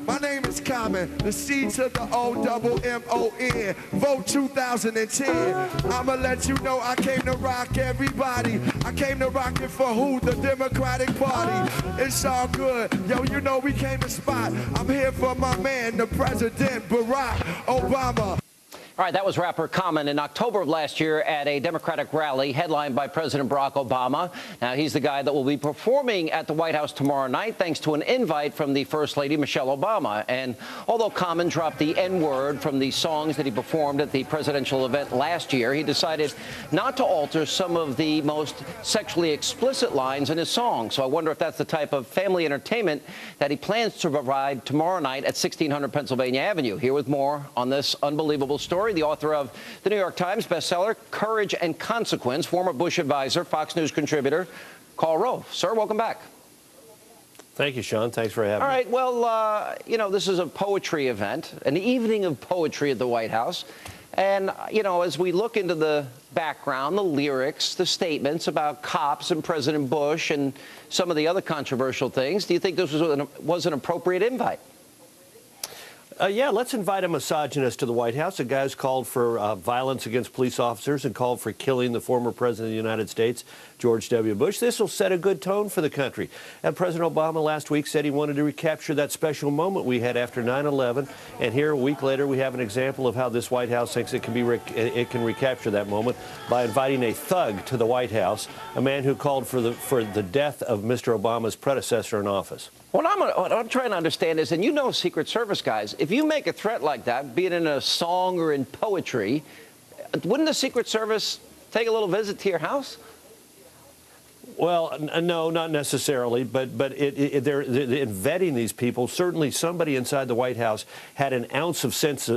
My name is Common, the C to the O-double-M-O-N. Vote 2010. I'ma let you know I came to rock everybody. I came to rock it for who? The Democratic Party. It's all good. Yo, you know we came to spot. I'm here for my man, the President Barack Obama. All right, that was rapper Common in October of last year at a Democratic rally headlined by President Barack Obama. Now, he's the guy that will be performing at the White House tomorrow night, thanks to an invite from the First Lady, Michelle Obama. And although Common dropped the N-word from the songs that he performed at the presidential event last year, he decided not to alter some of the most sexually explicit lines in his song. So I wonder if that's the type of family entertainment that he plans to provide tomorrow night at 1600 Pennsylvania Avenue. Here with more on this unbelievable story, the author of the New York Times bestseller, Courage and Consequence, former Bush advisor, Fox News contributor, Karl Rove. Sir, welcome back. Thank you, Sean. Thanks for having me. All right. Well, you know, this is a poetry event, an evening of poetry at the White House. And, you know, as we look into the background, the lyrics, the statements about cops and President Bush and some of the other controversial things, do you think this was an appropriate invite? Yeah, let's invite a misogynist to the White House, a guy who's called for violence against police officers and called for killing the former president of the United States, George W. Bush. This will set a good tone for the country. And President Obama last week said he wanted to recapture that special moment we had after 9/11. And here, a week later, we have an example of how this White House thinks it can recapture that moment by inviting a thug to the White House, a man who called for the death of Mr. Obama's predecessor in office. What I'm trying to understand is, and you know Secret Service guys, if you make a threat like that, be it in a song or in poetry, wouldn't the Secret Service take a little visit to your house? Well, no, not necessarily, but they're in vetting these people. Certainly somebody inside the White House had an ounce of sense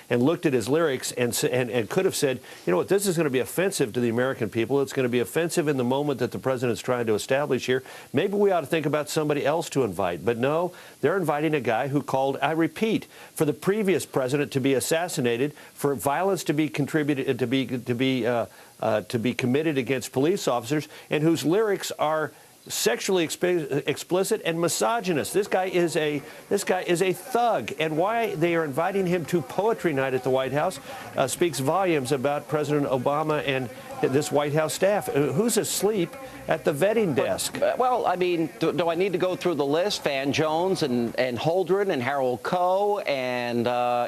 and looked at his lyrics and could have said, you know what, this is going to be offensive to the American people. It's going to be offensive in the moment that the president's trying to establish here. Maybe we ought to think about somebody else to invite. But no, they're inviting a guy who called, I repeat, for the previous president to be assassinated, for violence to be contributed, to be committed against police officers, and whose lyrics are sexually explicit and misogynist. This guy is a thug, and why they are inviting him to poetry night at the White House speaks volumes about President Obama and this White House staff. Who's asleep at the vetting desk? Well, I mean, do I need to go through the list? Van Jones and Holdren and Harold Coe, and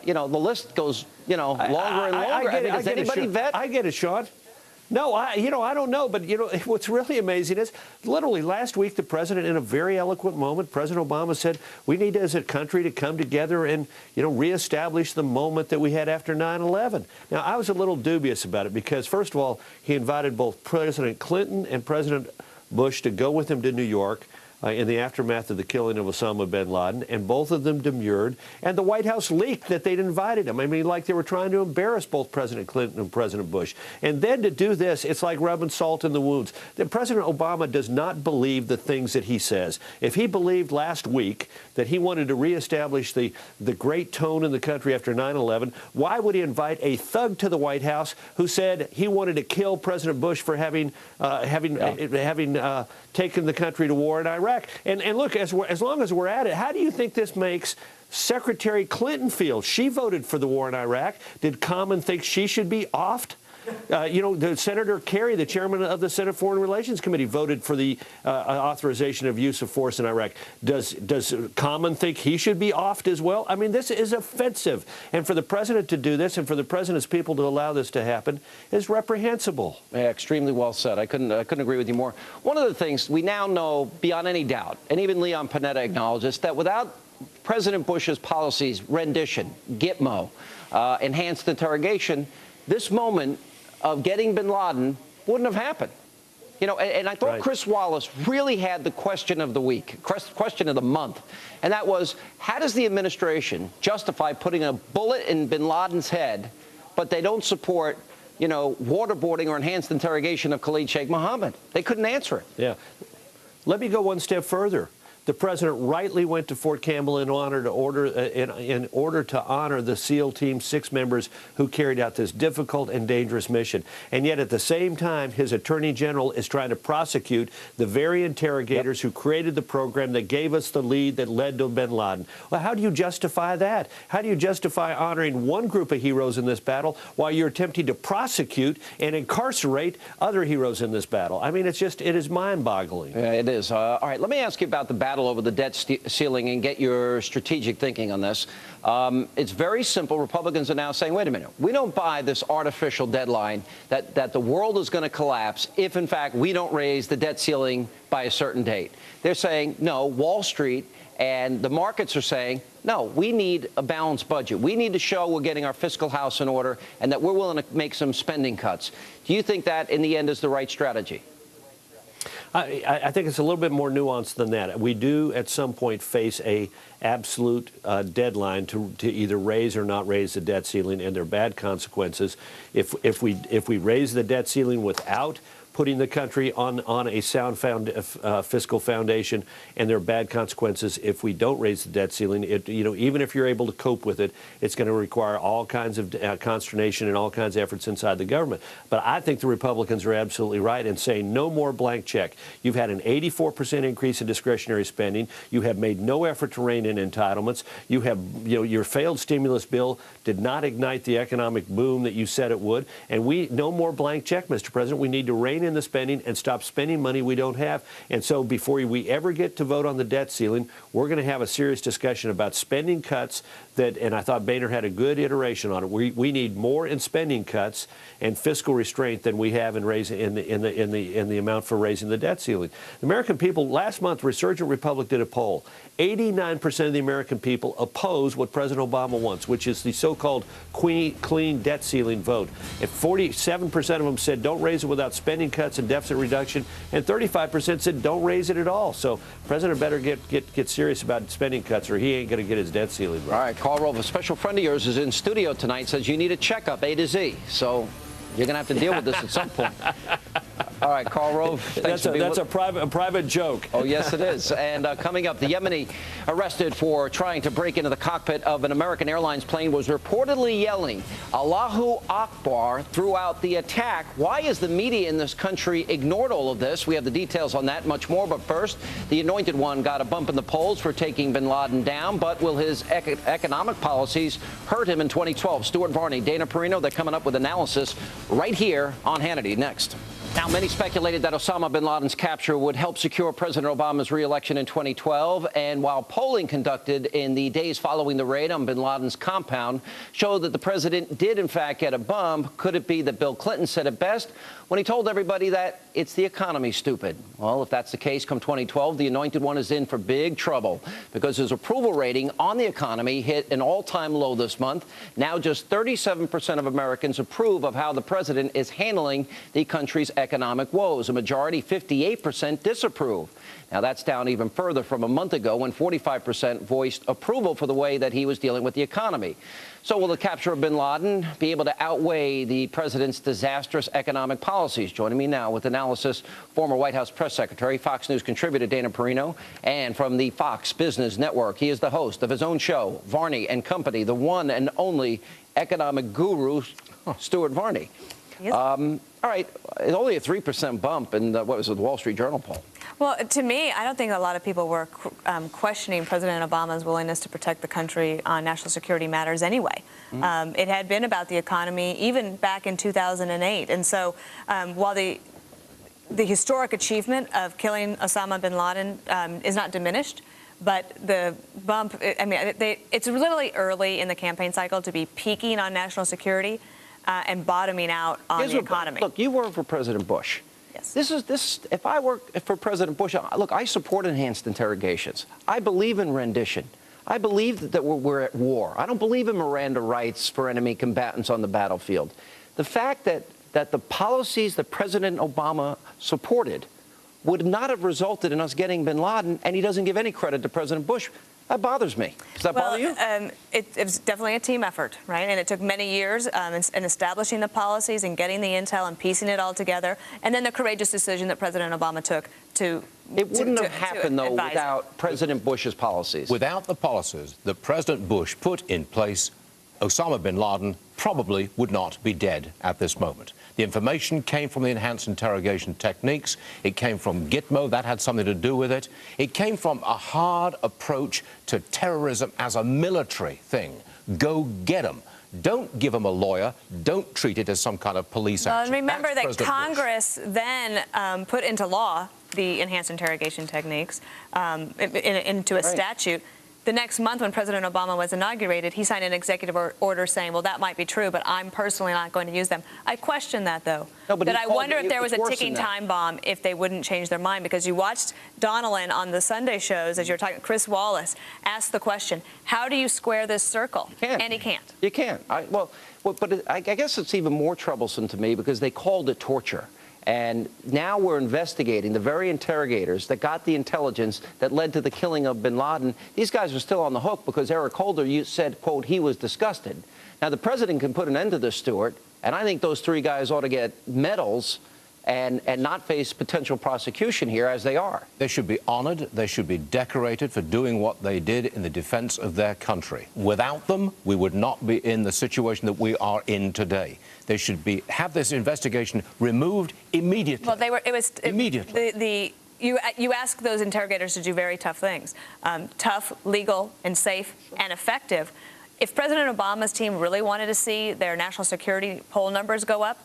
you know, the list goes, you know, longer and longer. I mean, does anybody vet? I get it, Sean. No, I don't know. But, you know, what's really amazing is literally last week, the president, in a very eloquent moment, President Obama said, we need as a country to come together and, you know, reestablish the moment that we had after 9/11. Now, I was a little dubious about it because, first of all, he invited both President Clinton and President Bush to go with him to New York in the aftermath of the killing of Osama bin Laden, and both of them demurred, and the White House leaked that they'd invited him. I mean, like they were trying to embarrass both President Clinton and President Bush. And then to do this, it's like rubbing salt in the wounds. President Obama does not believe the things that he says. If he believed last week that he wanted to reestablish the great tone in the country after 9/11, why would he invite a thug to the White House who said he wanted to kill President Bush for having taken the country to war in Iraq? And look, as long as we're at it, how do you think this makes Secretary Clinton feel? She voted for the war in Iraq. Did Common think she should be offed? You know, Senator Kerry, the chairman of the Senate Foreign Relations Committee, voted for the authorization of use of force in Iraq. Does Common think he should be offed as well? I mean, this is offensive. And for the president to do this and for the president's people to allow this to happen is reprehensible. Yeah, extremely well said. I couldn't agree with you more. One of the things we now know beyond any doubt, and even Leon Panetta acknowledges, that without President Bush's policies, rendition, Gitmo, enhanced interrogation, this moment of getting bin Laden wouldn't have happened. You know, and I thought Chris Wallace really had the question of the week, question of the month, and that was, how does the administration justify putting a bullet in bin Laden's head, but they don't support, you know, waterboarding or enhanced interrogation of Khalid Sheikh Mohammed? They couldn't answer it. Yeah. Let me go one step further. The president rightly went to Fort Campbell in order to honor the SEAL Team 6 members who carried out this difficult and dangerous mission. And yet at the same time, his attorney general is trying to prosecute the very interrogators who created the program that gave us the lead that led to bin Laden. Well, how do you justify that? How do you justify honoring one group of heroes in this battle while you're attempting to prosecute and incarcerate other heroes in this battle? I mean, it is mind-boggling. Yeah, it is. All right, let me ask you about the battle over the debt ceiling and get your strategic thinking on this. It's very simple. Republicans are now saying, wait a minute, we don't buy this artificial deadline that the world is going to collapse if, in fact, we don't raise the debt ceiling by a certain date. They're saying, no, Wall Street and the markets are saying, no, we need a balanced budget. We need to show we're getting our fiscal house in order and that we're willing to make some spending cuts. Do you think that, in the end, is the right strategy? I think it's a little bit more nuanced than that. We do, at some point, face a absolute deadline to either raise or not raise the debt ceiling, and there are bad consequences. If we raise the debt ceiling without putting the country on a sound fiscal foundation, and there are bad consequences if we don't raise the debt ceiling. Even if you're able to cope with it, it's going to require all kinds of consternation and all kinds of efforts inside the government. But I think the Republicans are absolutely right in saying no more blank check. You've had an 84% increase in discretionary spending. You have made no effort to rein in entitlements. You have, your failed stimulus bill did not ignite the economic boom that you said it would. And no more blank check, Mr. President. We need to rein in the spending and stop spending money we don't have. And so before we ever get to vote on the debt ceiling, we're going to have a serious discussion about spending cuts and I thought Boehner had a good iteration on it. We need more in spending cuts and fiscal restraint than we have in raising in the amount for raising the debt ceiling. The American people, last month, Resurgent Republic did a poll. 89% of the American people oppose what President Obama wants, which is the so-called clean debt ceiling vote. And 47% of them said don't raise it without spending cuts and deficit reduction, and 35% said don't raise it at all. So the president better get serious about spending cuts, or he ain't going to get his debt ceiling right. All right, Carl Rove, a special friend of yours is in studio tonight, says you need a checkup A to Z. So you're going to have to deal with this at some point. All right, Carl Rove. That's a private joke. Oh, yes, it is. And coming up, the Yemeni arrested for trying to break into the cockpit of an American Airlines plane was reportedly yelling Allahu Akbar throughout the attack. Why is the media in this country ignored all of this? We have the details on that, much more. But first, the Anointed One got a bump in the polls for taking bin Laden down. But will his economic policies hurt him in 2012? Stuart Varney, Dana Perino, they're coming up with analysis right here on Hannity next. Now, many speculated that Osama bin Laden's capture would help secure President Obama's re-election in 2012. And while polling conducted in the days following the raid on bin Laden's compound showed that the president did, in fact, get a bump, could it be that Bill Clinton said it best when he told everybody that it's the economy, stupid? Well, if that's the case, come 2012, the Anointed One is in for big trouble because his approval rating on the economy hit an all-time low this month. Now just 37% of Americans approve of how the president is handling the country's economic woes. A majority, 58%, disapprove. Now, that's down even further from a month ago when 45% voiced approval for the way that he was dealing with the economy. So will the capture of bin Laden be able to outweigh the president's disastrous economic policies? Joining me now with analysis, former White House press secretary, Fox News contributor Dana Perino, and from the Fox Business Network, he is the host of his own show, Varney and Company, the one and only economic guru, Stuart Varney. Yes. All right, it's only a 3% bump in what was the Wall Street Journal poll. Well, to me, I don't think a lot of people were questioning President Obama's willingness to protect the country on national security matters anyway. It had been about the economy even back in 2008. And so while the historic achievement of killing Osama bin Laden is not diminished, but the bump, I mean, it's literally early in the campaign cycle to be peaking on national security and bottoming out on the economy. Look, you work for President Bush. Yes. If I work for President Bush, look, I support enhanced interrogations. I believe in rendition. I believe that we're at war. I don't believe in Miranda rights for enemy combatants on the battlefield. The fact that the policies that President Obama supported would not have resulted in us getting bin Laden, and he doesn't give any credit to President Bush, that bothers me. Does that bother you? It was definitely a team effort, right? And it took many years in establishing the policies and getting the intel and piecing it all together. And then the courageous decision that President Obama took to It wouldn't have happened, though, without President Bush's policies. Without the policies that President Bush put in place, Osama bin Laden probably would not be dead at this moment. The information came from the enhanced interrogation techniques. It came from Gitmo. That had something to do with it. It came from a hard approach to terrorism as a military thing. Go get them. Don't give them a lawyer. Don't treat it as some kind of police action. Well, remember That's that President Congress Bush. then put into law the enhanced interrogation techniques into a statute. The next month, when President Obama was inaugurated, he signed an executive order saying, well, that might be true, but I'm personally not going to use them. I question that, though. No, but I wonder if there was a ticking time bomb if they wouldn't change their mind, because you watched Donnellan on the Sunday shows, as you're talking, Chris Wallace asked the question, how do you square this circle? And he can't. You can't. But I guess it's even more troublesome to me because they called it torture. And now we're investigating the very interrogators that got the intelligence that led to the killing of bin Laden. These guys are still on the hook because Eric Holder said, quote, he was disgusted. Now, the president can put an end to this, Stuart, and I think those three guys ought to get medals and not face potential prosecution here as they are. They should be honored. They should be decorated for doing what they did in the defense of their country. Without them, we would not be in the situation that we are in today. They should have this investigation removed immediately. Well, immediately. You ask those interrogators to do very tough things, tough, legal, and safe, and effective. If President Obama's team really wanted to see their national security poll numbers go up,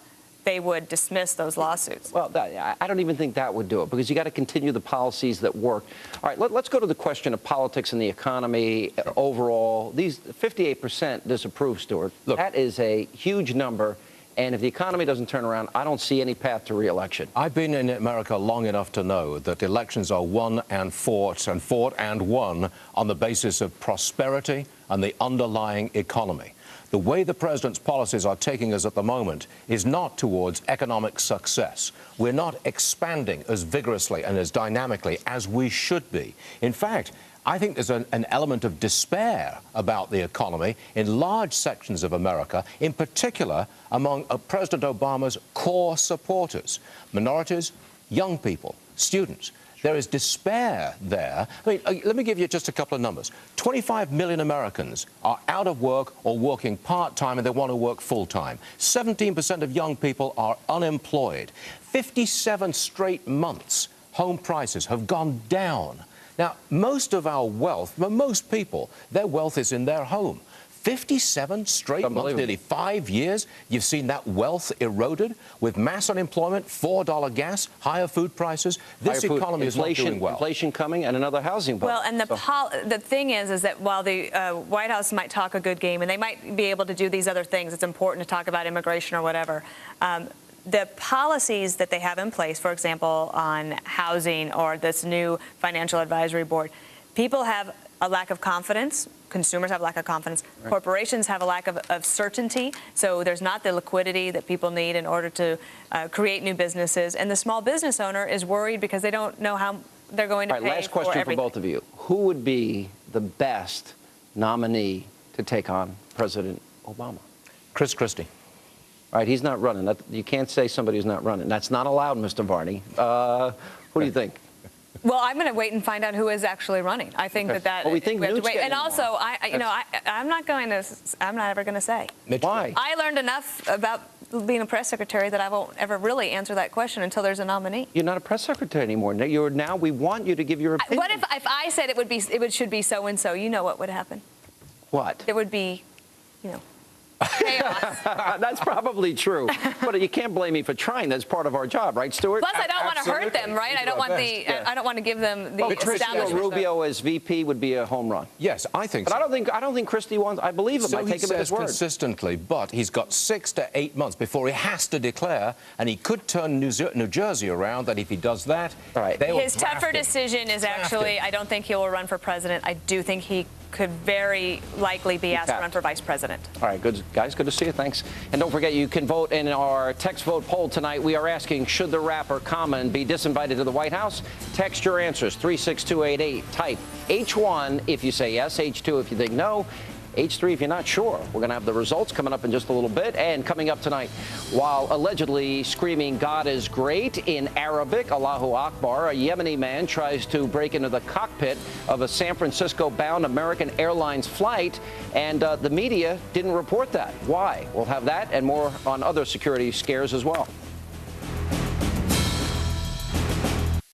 they would dismiss those lawsuits. Well, I don't even think that would do it, because you got to continue the policies that work. All right, let's go to the question of politics and the economy overall. These 58% disapprove, Stuart. Look, that is a huge number. And if the economy doesn't turn around, I don't see any path to re-election. I've been in America long enough to know that elections are won and fought and won on the basis of prosperity and the underlying economy. The way the president's policies are taking us at the moment is not towards economic success. We're not expanding as vigorously and as dynamically as we should be. In fact, I think there's an element of despair about the economy in large sections of America, in particular among President Obama's core supporters, minorities, young people, students. There is despair there. I mean, let me give you just a couple of numbers. 25 million Americans are out of work or working part-time, and they want to work full-time. 17% of young people are unemployed. 57 straight months, home prices have gone down. Now, most of our wealth, most people, their wealth is in their home. 57 straight months, nearly 5 years, you've seen that wealth eroded with mass unemployment, $4 gas, higher food prices. This economy is not doing well. Inflation coming and another housing bubble. Well, and the thing is that while the White House might talk a good game and they might be able to do these other things, it's important to talk about immigration or whatever. The policies that they have in place, for example, on housing or this new financial advisory board, people have a lack of confidence. Consumers have a lack of confidence. Right. Corporations have a lack of certainty. So there's not the liquidity that people need in order to create new businesses. And the small business owner is worried because they don't know how they're going to pay for everything. Last question for both of you. Who would be the best nominee to take on President Obama? Chris Christie. All right, he's not running. You can't say somebody who's not running. That's not allowed, Mr. Varney. Who do you think? Well, I'm going to wait and find out who is actually running. I think that well, we think Newt's and also, I'm not ever going to say. Why? I learned enough about being a press secretary that I won't ever really answer that question until there's a nominee. You're not a press secretary anymore. Now we want you to give your opinion. What if I said it should be so and so? You know what would happen? What? There would be, chaos. That's probably true, but you can't blame me for trying. That's part of our job, right, Stuart? Plus, I don't want to hurt them, right? I don't want to give them the establishment. Rubio as VP would be a home run. Yes, I think so. But I don't think Christie wants. I believe him. So I take him at his word. Consistently, but he's got 6 to 8 months before he has to declare, and he could turn New Jersey around. That if he does that, all right. His tougher decision is actually, I don't think he will run for president. I do think he could very likely be asked to run for vice president. All right, good guys, good to see you. Thanks. And don't forget, you can vote in our text vote poll tonight. We are asking, should the rapper Common be disinvited to the White House? Text your answers 36288. Type H1 if you say yes, H2 if you think no. H3 if you're not sure. We're going to have the results coming up in just a little bit. And coming up tonight, while allegedly screaming God is great in Arabic, Allahu Akbar, a Yemeni man tries to break into the cockpit of a San Francisco-bound American Airlines flight, and the media didn't report that. Why? We'll have that and more on other security scares as well.